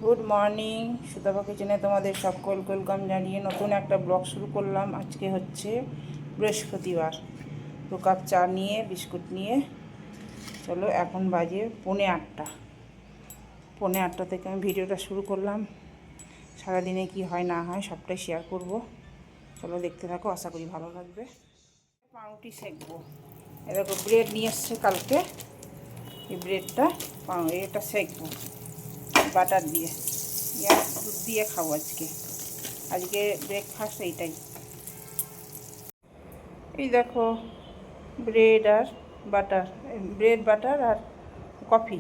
Good morning, Sutapa কিচেনে তোমাদের সকল ওয়েলকাম জানিয়ে নতুন একটা ব্লগ শুরু করলাম। আজকে হচ্ছে বৃহস্পতিবার। 2 কাপ চা নিয়ে বিস্কুট নিয়ে চলো, এখন বাজে 7:45। 7:45 থেকে আমি ভিডিওটা শুরু করলাম। সারাদিনে কি হয় না হয় সবটাই শেয়ার করব। চলো দেখতে থাকো, আশা করি ভালো লাগবে। পাউরুটি সেঁকবো। এরকম ব্রেড নিয়ে এসছে কালকে, এই ব্রেডটা এটা সেঁকবো বাটার দিয়ে, দুধ দিয়ে খাবো আজকে ব্রেকফাস্ট এইটাই। এই দেখো, ব্রেড আর বাটার, ব্রেড বাটার আর কফি।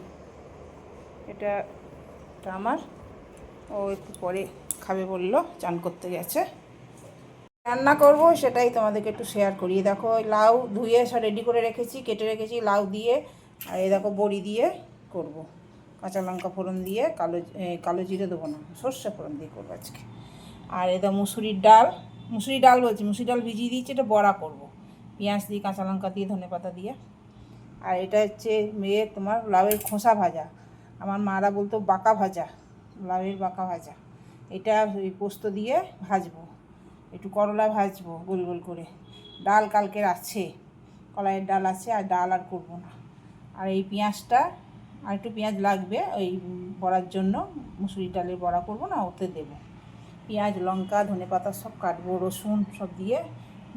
এটা আমার, ও একটু পরে খাবে বললো, চান করতে গেছে। রান্না করব সেটাই তোমাদেরকে একটু শেয়ার করি। দেখো, লাউ ধুয়ে সব রেডি করে রেখেছি, কেটে রেখেছি লাউ দিয়ে। আর এই দেখো বড়ি দিয়ে করব, কাঁচা লঙ্কা ফোড়ন দিয়ে, কালো জিরে দেবো না, সর্ষে ফোড়ন দিয়ে করবো আজকে। আর এটা মুসুরির ডাল মুসুরি ডাল ভিজিয়ে দিয়েছি, এটা বড়া করব পেঁয়াজ দিয়ে, কাঁচা লঙ্কা দিয়ে, ধনেপাতা দিয়ে। আর এটা হচ্ছে তোমার লাউয়ের খোসা ভাজা, আমার মারা বলতো বাঁকা ভাজা, লাউয়ের বাঁকা ভাজা। এটা ওই পোস্ত দিয়ে ভাজবো, একটু করলা ভাজবো গোল গোল করে। ডাল কালকের আছে, কলাইয়ের ডাল আছে, আর ডাল আর করবো না। আর এই পেঁয়াজটা, আর একটু পেঁয়াজ লাগবে ওই বড়ার জন্য, মুসুরি ডালের বড়া করবো না, ওতে দেবো। পেঁয়াজ, লঙ্কা, ধনেপাতা সব কাটবো, রসুন সব দিয়ে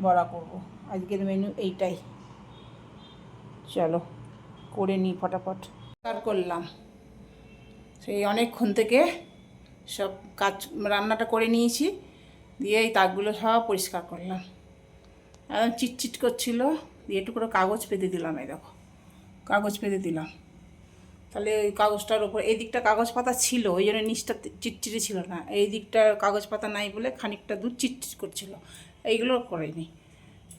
বড়া করব। আজকের মেনু এইটাই। চলো করে নিই ফটাফট। করলাম সেই অনেকক্ষণ থেকে, সব কাজ রান্নাটা করে নিয়েছি, দিয়ে এই তাকগুলো সব পরিষ্কার করলাম। একদম চিটচিট করছিল, দিয়ে একটু করে কাগজ পেতে দিলাম। এই দেখো, কাগজ পেতে দিলাম, তাহলে ওই কাগজটার ওপর, এই দিকটা কাগজ পাতা ছিল, ওই জন্য নিচটা চিটচিটে ছিল না। এই দিকটা কাগজ পাতা নাই বলে খানিকটা দূর চিটচিট করছিল, এইগুলো করেনি।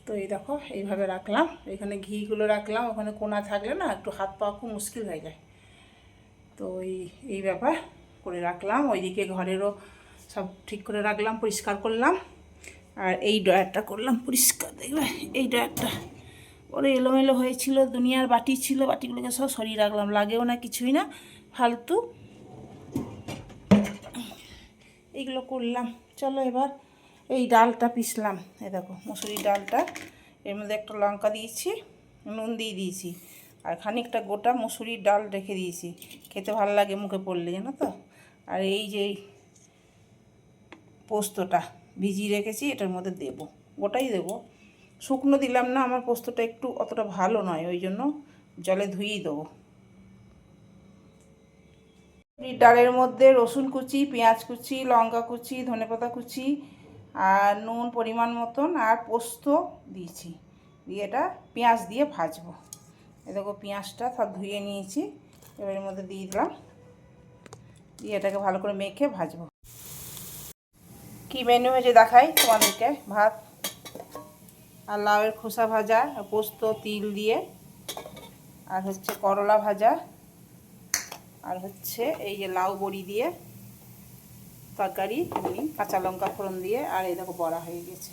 তো এই দেখো এইভাবে রাখলাম, এখানে ঘিগুলো রাখলাম, ওখানে কোনা থাকলে না একটু হাত পাওয়া খুব মুশকিল হয়ে যায়। তো এই ব্যাপার করে রাখলাম। ওইদিকে ঘরেরও সব ঠিক করে রাখলাম, পরিষ্কার করলাম। আর এই ড্রয়ারটা করলাম পরিষ্কার, দেখবে এই ড্রয়ারটা ওরে এলোমেলো হয়েছিল, দুনিয়ার বাটি ছিল, বাটিগুলোকে সব সরিয়ে রাখলাম, লাগেও না কিছুই না, ফালতু এইগুলো করলাম। চলো এবার এই ডালটা পিসলাম। এই দেখো মুসুরির ডালটা, এর মধ্যে একটা লঙ্কা দিয়েছি, নুন দিয়ে দিয়েছি, আর খানিকটা গোটা মুসুরির ডাল রেখে দিয়েছি, খেতে ভালো লাগে মুখে পড়লে, জানো তো। আর এই যে পোস্তটা ভিজিয়ে রেখেছি, এটার মধ্যে দেবো, গোটাই দেবো, শুকনো দিলাম না, আমার পোস্তটা একটু অতটা ভালো নয়, ওই জন্য জলে ধুয়েই দেবো। ডালের মধ্যে রসুন কুচি, পেঁয়াজ কুচি, লঙ্কা কুচি, ধনেপাতা কুচি, আর নুন পরিমাণ মতন, আর পোস্ত দিয়েছি, দিয়ে এটা পেঁয়াজ দিয়ে ভাজবো। এ দেখো পেঁয়াজটা সব ধুয়ে নিয়েছি, এবার এর মধ্যে দিয়ে দিলাম, দিয়ে এটাকে ভালো করে মেখে ভাজবো। কী মেনু হয়েছে দেখাই তোমাদেরকে। ভাত আর লাউয়ের খোসা ভাজা, পোস্ত তিল দিয়ে, আর হচ্ছে করলা ভাজা, আর হচ্ছে এই যে লাউ বড়ি দিয়ে তরকারি, এমনি কাঁচা লঙ্কা ফোড়ন দিয়ে। আর এই দেখো বড়া হয়ে গেছে।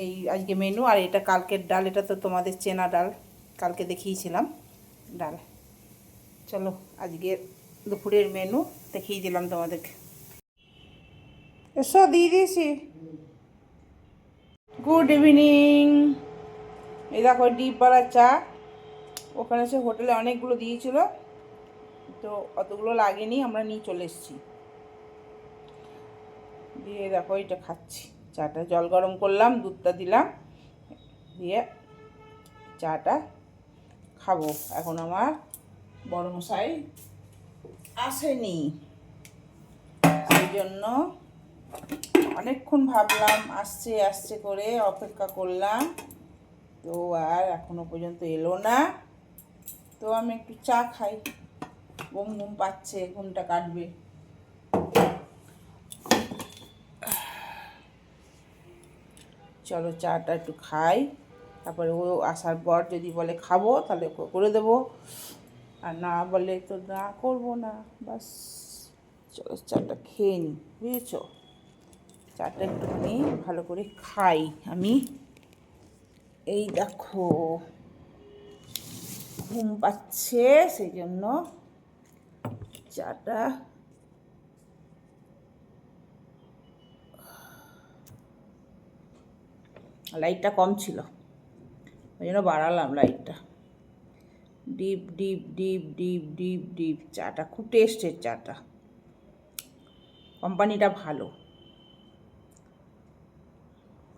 এই আজকে মেনু। আর এটা কালকের ডাল, এটা তো তোমাদের চেনা ডাল, কালকে দেখিয়েছিলাম ডাল। চলো আজকে দুপুরের মেনু দেখিয়ে দিলাম তোমাদেরকে। এসো দিয়ে দিয়েছি। Good evening. এই দেখো ডিপওয়ালা চা, ওখানে সে হোটেলে অনেকগুলো দিয়েছিল, তো অতগুলো লাগেনি, আমরা নিয়ে চলে এসেছি। দিয়ে দেখো এটা খাচ্ছি, চাটা জল গরম করলাম, দুধটা দিলাম, দিয়ে চাটা খাবো। এখন আমার বড় মশাই আসেনি, সেই জন্য অনেকক্ষণ ভাবলাম, আসছে আসছে করে অপেক্ষা করলাম, তো আর এখনো পর্যন্ত এলো না। তো আমি একটু চা খাই, ঘুম ঘুম পাচ্ছে, ঘুমটা কাটবে। চলো চাটা একটু খাই, তারপরে ও আসার পর যদি বলে খাবো তাহলে করে দেবো, আর না বলে তো না করবো না, বাস। চলো চাটা খেয়ে নিই, বুঝেছো। চাটা একটুখানি ভালো করে খাই আমি। এই দেখো ঘুম পাচ্ছে, সেই জন্য চাটা লাইটটা কম ছিল, ওই জন্য বাড়ালাম লাইটটা। Deep deep deep deep deep deep চাটা খুব টেস্টের, চাটা কোম্পানিটা ভালো,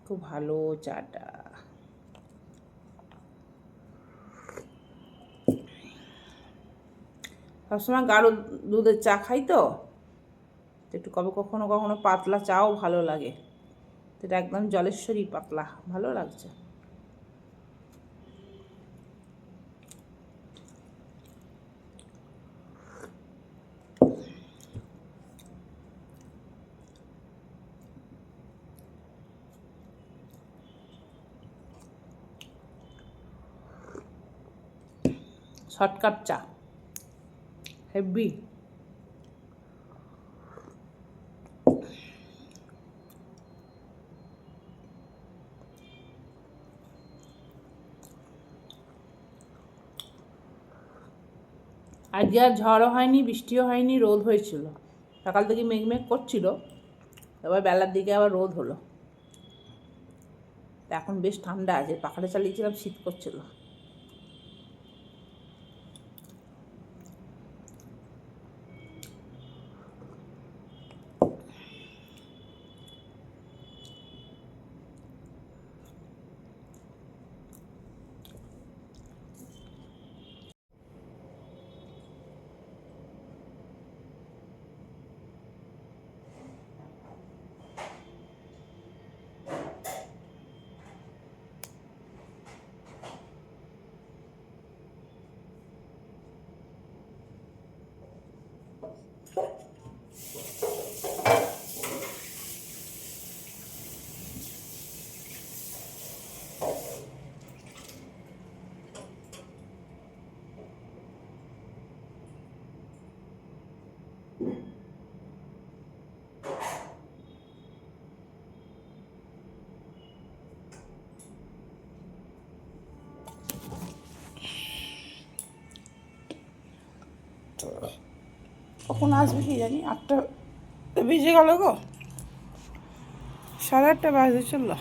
খুব ভালো চাটা। সবসময় গাঢ় দুধের চা খাই তো, একটু কবে কখনো কখনো পাতলা চাও ভালো লাগে। এটা একদম জলেশ্বরী পাতলা, ভালো লাগছে। শর্টকাট চা, হেভি। আজকে আর ঝড়ও হয়নি, বৃষ্টিও হয়নি, রোদ হয়েছিল। সকাল থেকে মেঘমেঘ করছিল, এবার বেলার দিকে আবার রোদ হলো। এখন বেশ ঠান্ডা আছে, পাখাটা চালিয়েছিলাম, শীত করছিল। কখন আসবে কি জানি, 8টা বেজে গেল গো, 8:30 বাজে চললো।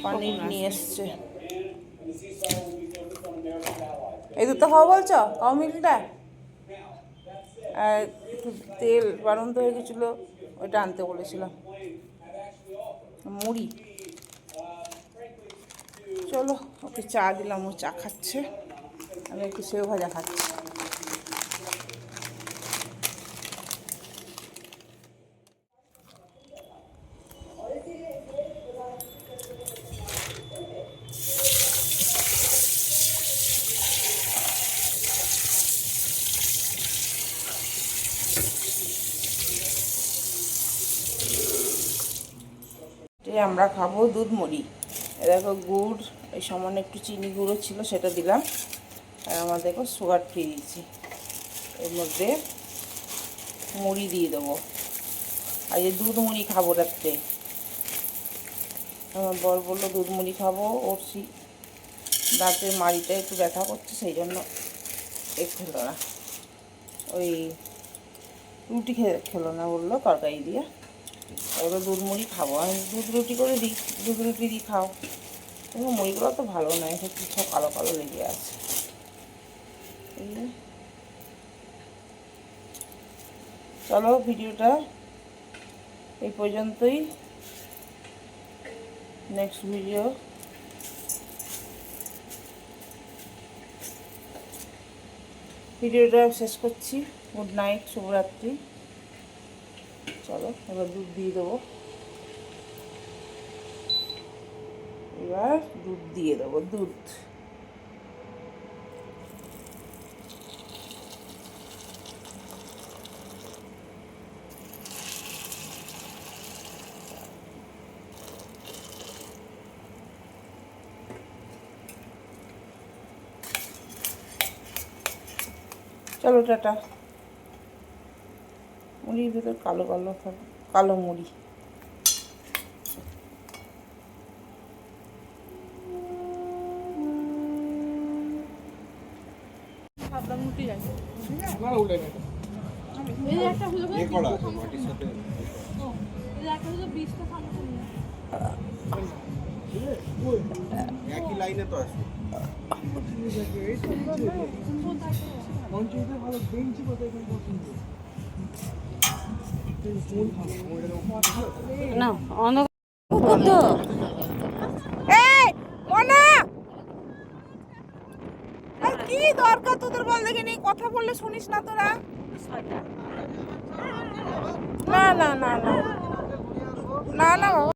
পানির নিয়ে এসছে, এই দুধটা খাওয়া বলছো, কাউ মিল্কটা। আর একটু তেল বাড়ন্ত হয়ে গেছিলো, ওইটা আনতে বলেছিলাম। মুড়ি, চলো ওকে চা দিলাম, ও চা খাচ্ছে, আমি একটু সেও ভাজা খাচ্ছি। আমরা খাবো দুধ মুড়ি। দেখো গুড়, এই সামান্য একটু চিনি গুঁড়ো ছিল সেটা দিলাম, আর আমার দেখো সুগার ফ্রি দিয়েছি। এর মধ্যে মুড়ি দিয়ে দেবো, আর এই দুধ মুড়ি খাবো রাত্রে। আমার বর বললো দুধ মুড়ি খাবো, ওর দাঁতের মাড়িটা একটু ব্যথা করছে, সেই জন্য খেলো না, ওই রুটি খেলো না বললো তরকারি দিয়ে। এবার দুধ মুড়ি খাবো, আমি দুধ রুটি করে দিই, দুধ রুটি দিই খাও। কিন্তু মুড়িগুলো তো ভালো নয়, সব কিছু কালো কালো লেগে আছে। চলো ভিডিওটা এই পর্যন্তই, নেক্সট ভিডিওটা শেষ করছি। গুড নাইট, শুভরাত্রি। চলো এবার দুধ দিয়ে দেবো, এবার দুধ দিয়ে দেবো, দুধ। চলো টাটা। মুড়ির ভেতর কালো কালো থাকে, কালো মুড়ি। একই লাইনে তো আছে। না অন্য এই মনা, কি দরকার তোদের বল দেখে নেই, কথা বললে শুনিস না তোরা? না না না না না না বাবা।